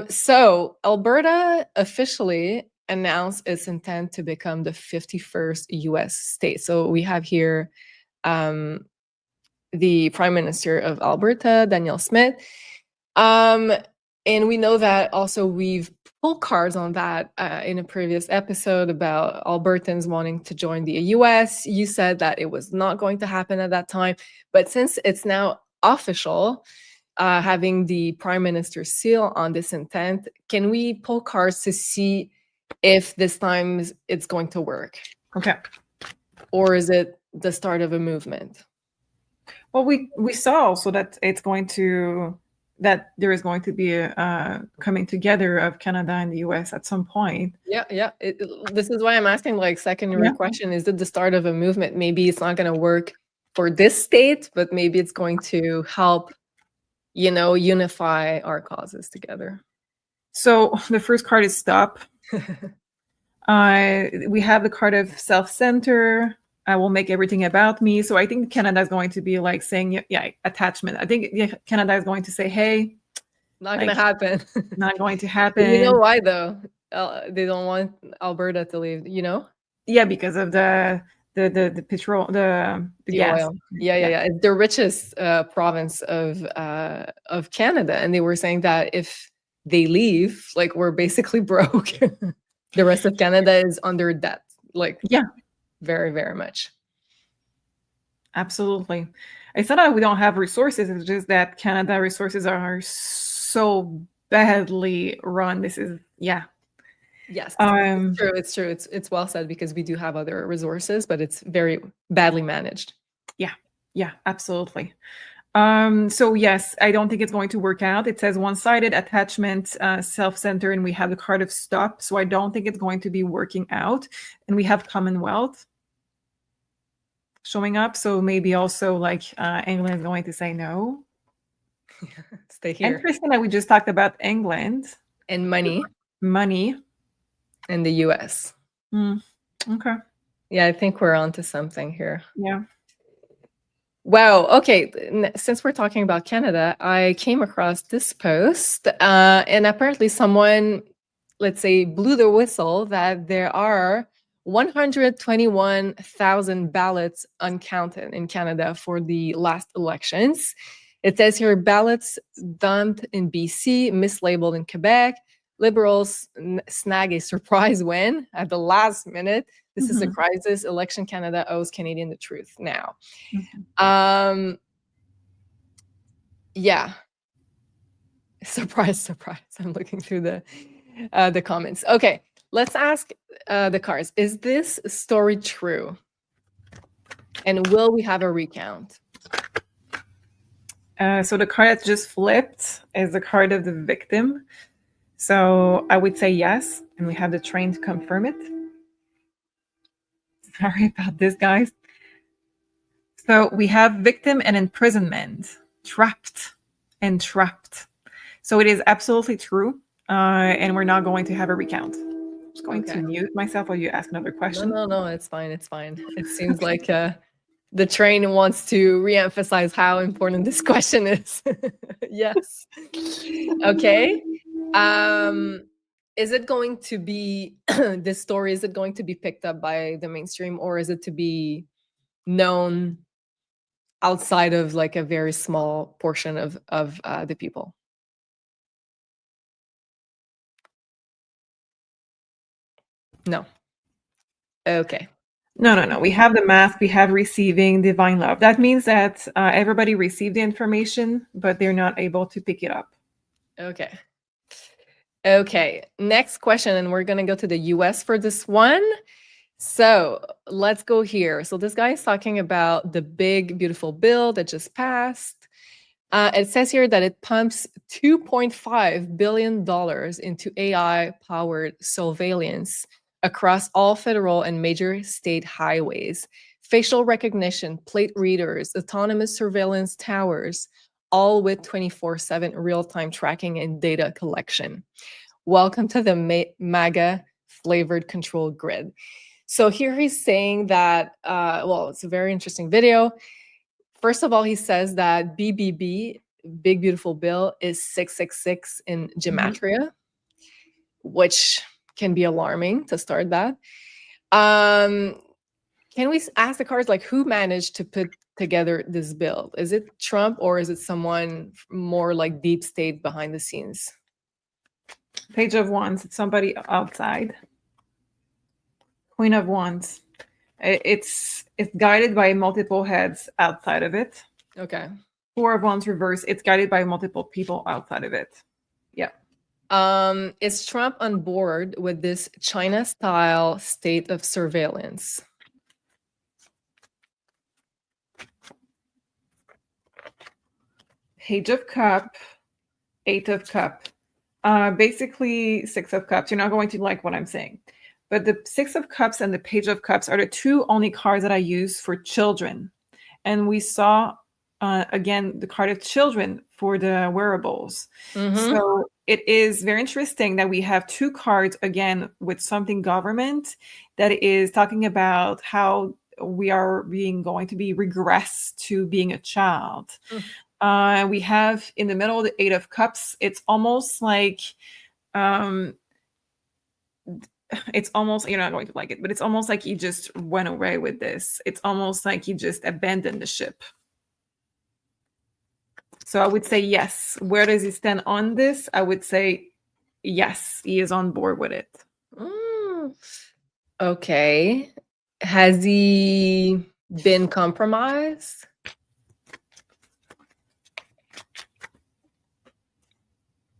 So Alberta officially announced its intent to become the 51st US state. So we have here the Prime Minister of Alberta, Danielle Smith. And we know that also we've pulled cards on that in a previous episode about Albertans wanting to join the US. You said that it was not going to happen at that time, but since it's now official, having the Prime Minister's seal on this intent. Can we pull cards to see if this time it's going to work? Okay. Or is it the start of a movement? Well, we saw also that that there is going to be a coming together of Canada and the US at some point. Yeah. This is why I'm asking like secondary question. Is it the start of a movement? Maybe it's not going to work for this state, but maybe it's going to help, unify our causes together. So the first card is stop. We have the card of self-center. I will make everything about me. So I think Canada is going to be like saying, attachment. I think Canada is going to say, hey. Not going to happen. Not going to happen. You know why, though? They don't want Alberta to leave, Yeah, because of the petrol, the gas. Oil. Yeah. It's the richest province of Canada. And they were saying that if they leave, like, we're basically broke. The rest of Canada is under debt. Like, very, very much. Absolutely. It's not that we don't have resources. It's just that Canada resources are so badly run. This is, Yes, it's true. It's well said, because we do have other resources, but it's very badly managed. Yeah, absolutely. So yes, I don't think it's going to work out. It says one-sided, attachment, self-centered, and we have the card of stop. So I don't think it's going to be working out. And we have Commonwealth showing up. So maybe also like England is going to say no. Stay here. Interesting that we just talked about England. And money. And the US. Okay. Yeah, I think we're onto something here. Yeah. Wow. Okay. Since we're talking about Canada, I came across this post, and apparently someone, let's say, blew the whistle that there are 121,000 ballots uncounted in Canada for the last elections. It says here, ballots dumped in BC, mislabeled in Quebec. Liberals snag a surprise win at the last minute. This is a crisis. Election Canada owes Canadian the truth now. Yeah. Surprise. I'm looking through the comments. Okay, let's ask the cards. Is this story true? And will we have a recount? So the card that just flipped is the card of the victim. So I would say yes, and we have the train to confirm it. Sorry about this, guys. So we have victim and imprisonment, trapped and trapped. So it is absolutely true, and we're not going to have a recount. I'm just going to mute myself while you ask another question. No, it's fine. It seems like the train wants to reemphasize how important this question is. Yes. Okay. Is it going to be this story? Is it going to be picked up by the mainstream, or is it to be known outside of like a very small portion of the people? No. Okay. No. We have the mask. We have receiving divine love. That means that everybody received the information, but they're not able to pick it up. Okay. Next question, and we're going to go to the US for this one. So let's go here. So this guy is talking about the big, beautiful bill that just passed. It says here that it pumps $2.5 billion into AI-powered surveillance across all federal and major state highways, facial recognition, plate readers, autonomous surveillance towers, all with 24/7 real-time tracking and data collection. Welcome to the MAGA flavored control grid. So here he's saying that, it's a very interesting video. First of all, he says that BBB, Big Beautiful Bill, is 666 in gematria, which can be alarming to start that. Can we ask the cards, like, who managed to put together this bill? Is it Trump, or is it someone more like deep state behind the scenes? Page of Wands. It's somebody outside. Queen of Wands. It's guided by multiple heads outside of it. Okay. Four of Wands reverse. It's guided by multiple people outside of it. Yeah. Is Trump on board with this China-style state of surveillance? Page of Cup, Eight of Cup. Basically, Six of Cups. You're not going to like what I'm saying. But the Six of Cups and the Page of Cups are the two only cards that I use for children. And we saw, again, the card of children for the wearables. So it is very interesting that we have two cards, again, with something government that is talking about how we are going to be regressed to being a child. We have in the middle the Eight of Cups. It's almost like, it's almost, you're not going to like it, but it's almost like he just went away with this. It's almost like he just abandoned the ship. So I would say yes. Where does he stand on this? I would say yes, he is on board with it. Okay. Has he been compromised?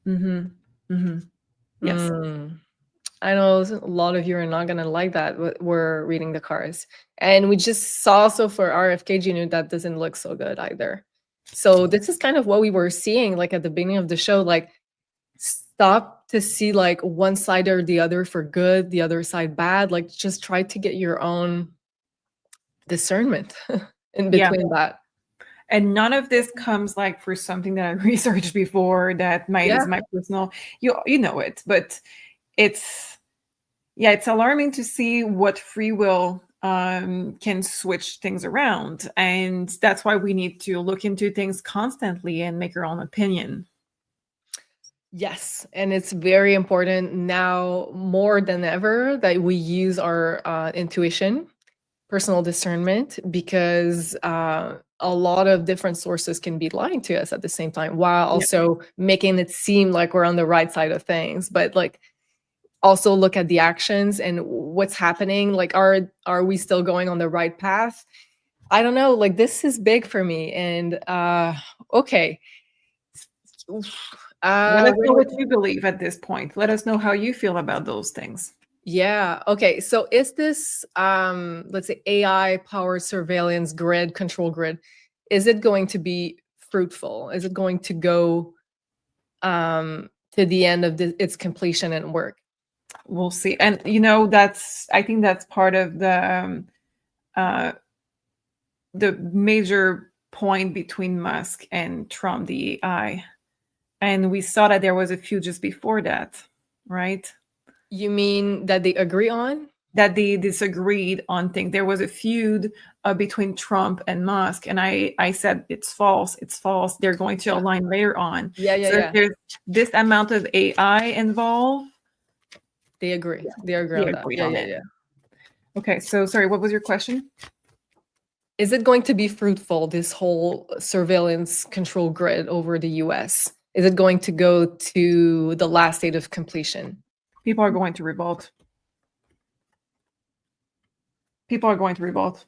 Yes. I know a lot of you are not going to like that. We're reading the cards. And we just saw also for RFK Jr. that doesn't look so good either. So this is kind of what we were seeing like at the beginning of the show, like stop to see like one side or the other for good, the other side bad. Like just try to get your own discernment in between that. And none of this comes like for something that I researched before that is my personal, you know it, but it's alarming to see what free will can switch things around. And that's why we need to look into things constantly and make our own opinion. Yes. And it's very important now more than ever that we use our intuition, personal discernment, because a lot of different sources can be lying to us at the same time while also making it seem like we're on the right side of things. But like also look at the actions and what's happening. Like, are we still going on the right path? I don't know. Like, this is big for me. And okay. Let us know what you believe at this point. Let us know how you feel about those things. Yeah. Okay. So is this, let's say, AI powered surveillance grid, control grid, is it going to be fruitful? Is it going to go to the end of its completion and work? We'll see. And, I think that's part of the major point between Musk and Trump, the AI. And we saw that there was a few just before that, right? You mean that they agree on? That they disagreed on things. There was a feud between Trump and Musk, and I said it's false. It's false. They're going to align later on. So if there's this amount of AI involved, they agree. They agree on that. Yeah. Okay. So sorry, what was your question? Is it going to be fruitful, this whole surveillance control grid over the US? Is it going to go to the last state of completion? People are going to revolt. People are going to revolt.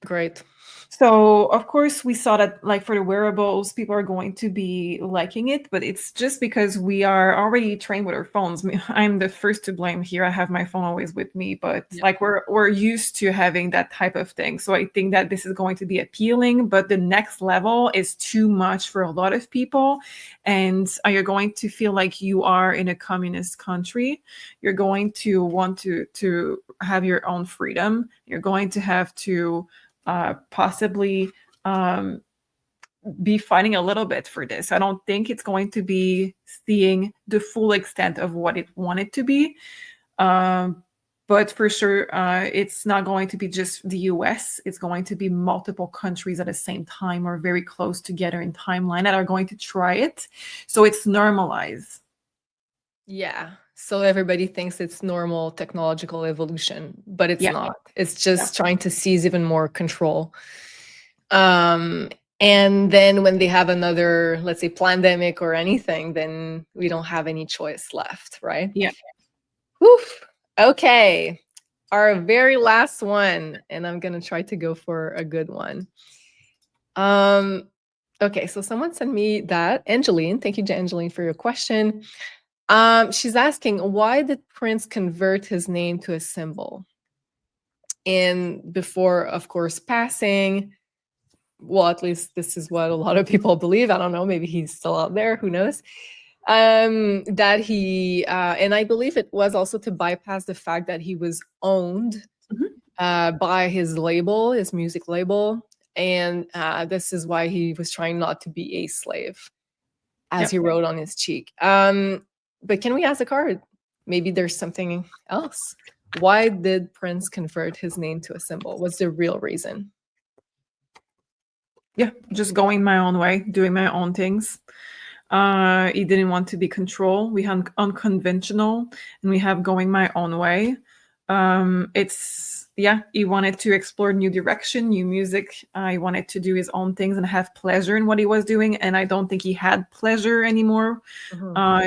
Great. So, of course, we saw that, like, for the wearables, people are going to be liking it, but it's just because we are already trained with our phones. I'm the first to blame here. I have my phone always with me, but like we're used to having that type of thing. So I think that this is going to be appealing, but the next level is too much for a lot of people. And you're going to feel like you are in a communist country. You're going to want to have your own freedom. You're going to have to possibly be fighting a little bit for this. I don't think it's going to be seeing the full extent of what it wanted to be. But for sure, it's not going to be just the US. It's going to be multiple countries at the same time or very close together in timeline that are going to try it. So it's normalized. Yeah. So everybody thinks it's normal technological evolution, but it's not. It's just trying to seize even more control. And then when they have another, let's say, pandemic or anything, then we don't have any choice left, right? Yeah. Whew. Okay. Our very last one, and I'm going to try to go for a good one. Okay, so someone sent me that. Angeline, thank you, Angeline, for your question. She's asking, why did Prince convert his name to a symbol? And before, of course, passing, well, at least this is what a lot of people believe. I don't know, maybe he's still out there, who knows? That he, and I believe it was also to bypass the fact that he was owned by his label, his music label. And this is why he was trying not to be a slave, as he wrote on his cheek. But can we ask the card? Maybe there's something else. Why did Prince convert his name to a symbol? What's the real reason? Yeah, just going my own way, doing my own things. He didn't want to be controlled. We have unconventional, and we have going my own way. He wanted to explore new direction, new music. He wanted to do his own things and have pleasure in what he was doing. And I don't think he had pleasure anymore.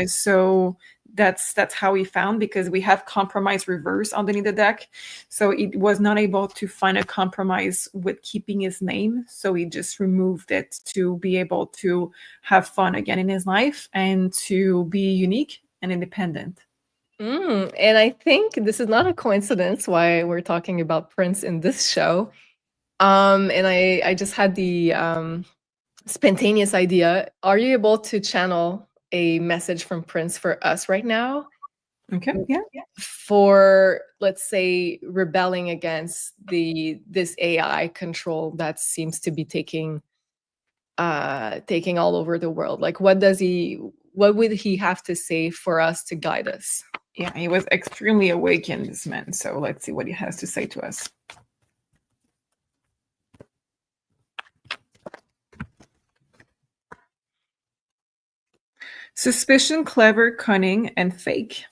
So that's how he found, because we have compromise reverse underneath the deck. So he was not able to find a compromise with keeping his name. So he just removed it to be able to have fun again in his life and to be unique and independent. And I think this is not a coincidence why we're talking about Prince in this show. And I just had the spontaneous idea. Are you able to channel a message from Prince for us right now? Okay, yeah. For, let's say, rebelling against this AI control that seems to be taking all over the world. Like, what would he have to say for us to guide us? Yeah, he was extremely awakened, this man. So let's see what he has to say to us. Suspicion, clever, cunning, and fake.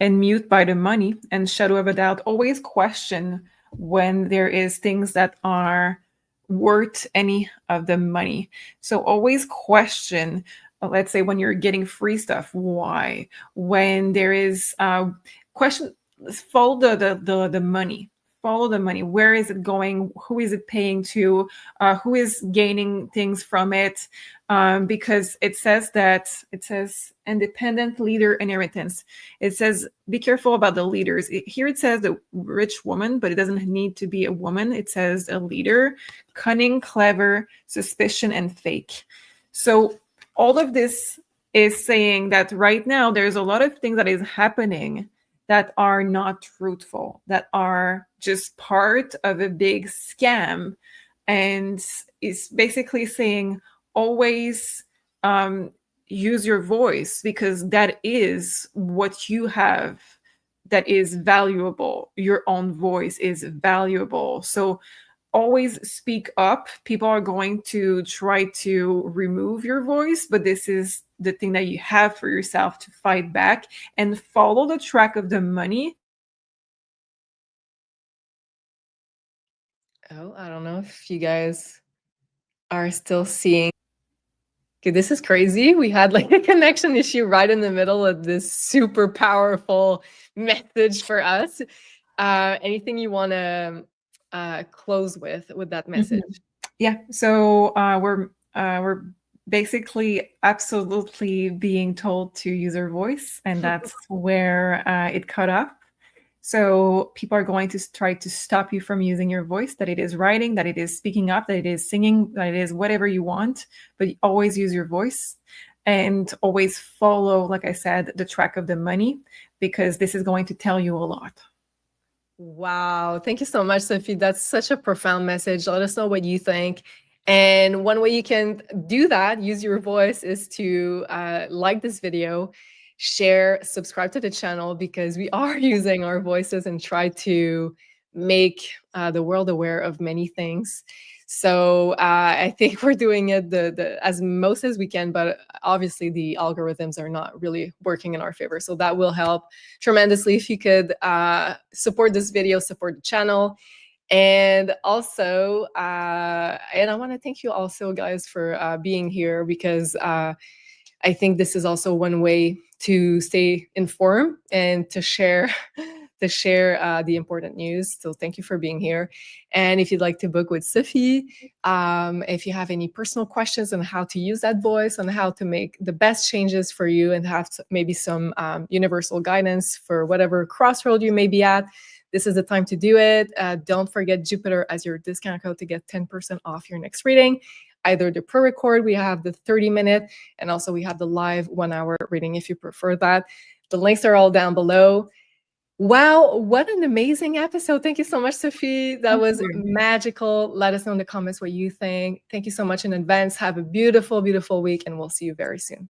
And mute by the money and shadow of a doubt. Always question when there is things that are worth any of the money. So always question, let's say when you're getting free stuff, why? When there is question, follow the money. Follow the money. Where is it going? Who is it paying to? Who is gaining things from it? Because it says independent leader inheritance. It says be careful about the leaders. Here it says the rich woman, but it doesn't need to be a woman. It says a leader, cunning, clever, suspicion, and fake. So all of this is saying that right now there's a lot of things that is happening that are not truthful, that are just part of a big scam. And it's basically saying always use your voice, because that is what you have that is valuable. Your own voice is valuable. So always speak up. People are going to try to remove your voice, but this is the thing that you have for yourself to fight back and follow the track of the money. Oh, I don't know if you guys are still seeing. Okay, this is crazy. We had like a connection issue right in the middle of this super powerful message for us. Anything you want to close with that message? Yeah. So we're basically absolutely being told to use our voice, and that's where it cut up. So people are going to try to stop you from using your voice, that it is writing, that it is speaking up, that it is singing, that it is whatever you want, but always use your voice and always follow, like I said, the track of the money, because this is going to tell you a lot. Wow. Thank you so much, Sophie. That's such a profound message. Let us know what you think. And one way you can do that, use your voice, is to like this video, share, subscribe to the channel, because we are using our voices and try to make the world aware of many things. So I think we're doing it as most as we can, but obviously the algorithms are not really working in our favor. So that will help tremendously if you could support this video, support the channel. And also, and I want to thank you also, guys, for being here, because I think this is also one way to stay informed and to share to share the important news. So thank you for being here. And if you'd like to book with Sophie, if you have any personal questions on how to use that voice, on how to make the best changes for you, and have maybe some universal guidance for whatever crossroad you may be at, this is the time to do it. Don't forget Jupiter as your discount code to get 10% off your next reading. Either the pre-record, we have the 30-minute, and also we have the live 1-hour reading if you prefer that. The links are all down below. Wow, what an amazing episode. Thank you so much, Sophie. That was magical. Let us know in the comments what you think. Thank you so much in advance. Have a beautiful, beautiful week, and we'll see you very soon.